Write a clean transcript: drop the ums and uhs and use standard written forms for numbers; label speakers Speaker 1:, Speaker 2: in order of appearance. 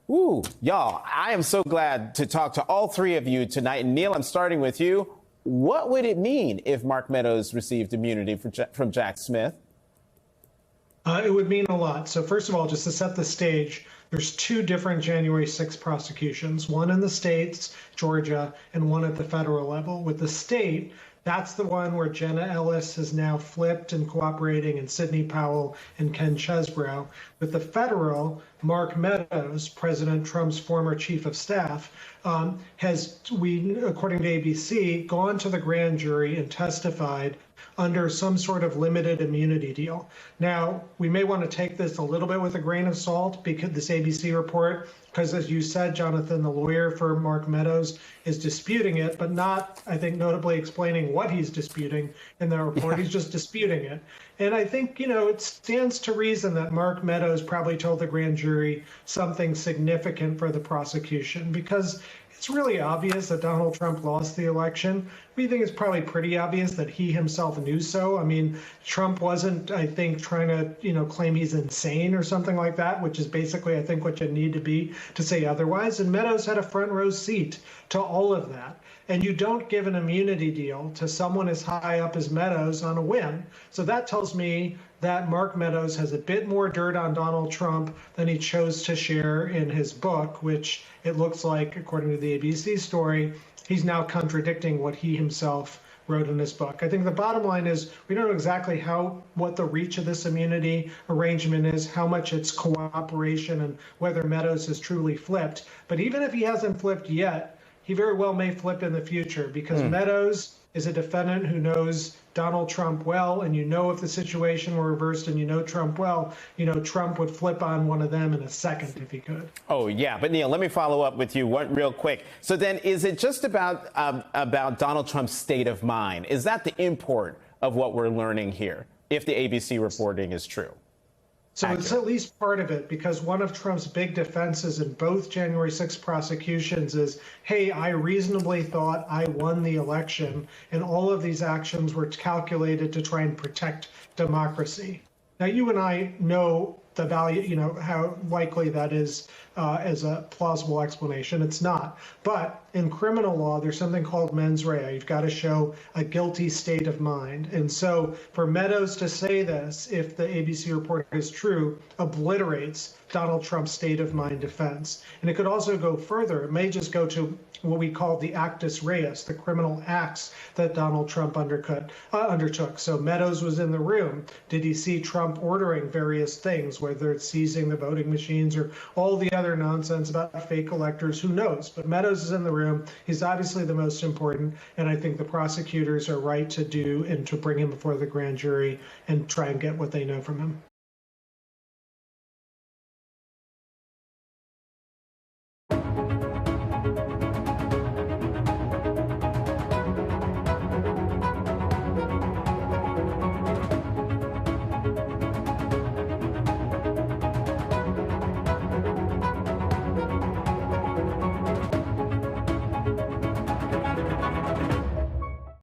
Speaker 1: Ooh, y'all, I am so glad to talk to all three of you tonight. And Neil, I'm starting with you. What would it mean if Mark Meadows received immunity from Jack Smith?
Speaker 2: It would mean a lot. So first of all, just to set the stage, there's two different January 6 prosecutions, one in the states, Georgia, and one at the federal level. With the state, that's the one where Jenna Ellis has now flipped and cooperating, and Sidney Powell and Ken Chesebro. With the federal, Mark Meadows, President Trump's former chief of staff, has, according to ABC, gone to the grand jury and testified under some sort of limited immunity deal. Now, we may want to take this a little bit with a grain of salt, because this ABC report, because as you said, Jonathan, the lawyer for Mark Meadows is disputing it, but not, I think, notably explaining what he's disputing in the report. He's just disputing it. And I think, it stands to reason that Mark Meadows probably told the grand jury something significant for the prosecution, because it's really obvious that Donald Trump lost the election. We think it's probably pretty obvious that he himself knew so. I mean, Trump wasn't, I think, trying to, claim he's insane or something like that, which is basically, I think, what you need to be to say otherwise. And Meadows had a front row seat to all of that. And you don't give an immunity deal to someone as high up as Meadows on a whim. So that tells me that Mark Meadows has a bit more dirt on Donald Trump than he chose to share in his book, which it looks like, according to the ABC story, he's now contradicting what he himself wrote in his book. I think the bottom line is we don't know exactly what the reach of this immunity arrangement is, how much it's cooperation, and whether Meadows has truly flipped. But even if he hasn't flipped yet, he very well may flip in the future, because Meadows is a defendant who knows Donald Trump well, and if the situation were reversed and Trump well, Trump would flip on one of them in a second if he could.
Speaker 1: Oh, yeah. But Neil, let me follow up with you real quick. So then is it just about Donald Trump's state of mind? Is that the import of what we're learning here, if the ABC reporting is true?
Speaker 2: So it's at least part of it, because one of Trump's big defenses in both January 6 prosecutions is, hey, I reasonably thought I won the election, and all of these actions were calculated to try and protect democracy. Now, you and I know the value, how likely that is as a plausible explanation. It's not. But in criminal law, there's something called mens rea. You've got to show a guilty state of mind. And so for Meadows to say this, if the ABC report is true, obliterates Donald Trump's state of mind defense. And it could also go further. It may just go to what we call the actus reus, the criminal acts that Donald Trump undertook. So Meadows was in the room. Did he see Trump ordering various things, whether it's seizing the voting machines or all the other nonsense about fake electors? Who knows? But Meadows is in the room. He's obviously the most important. And I think the prosecutors are right to bring him before the grand jury and try and get what they know from him.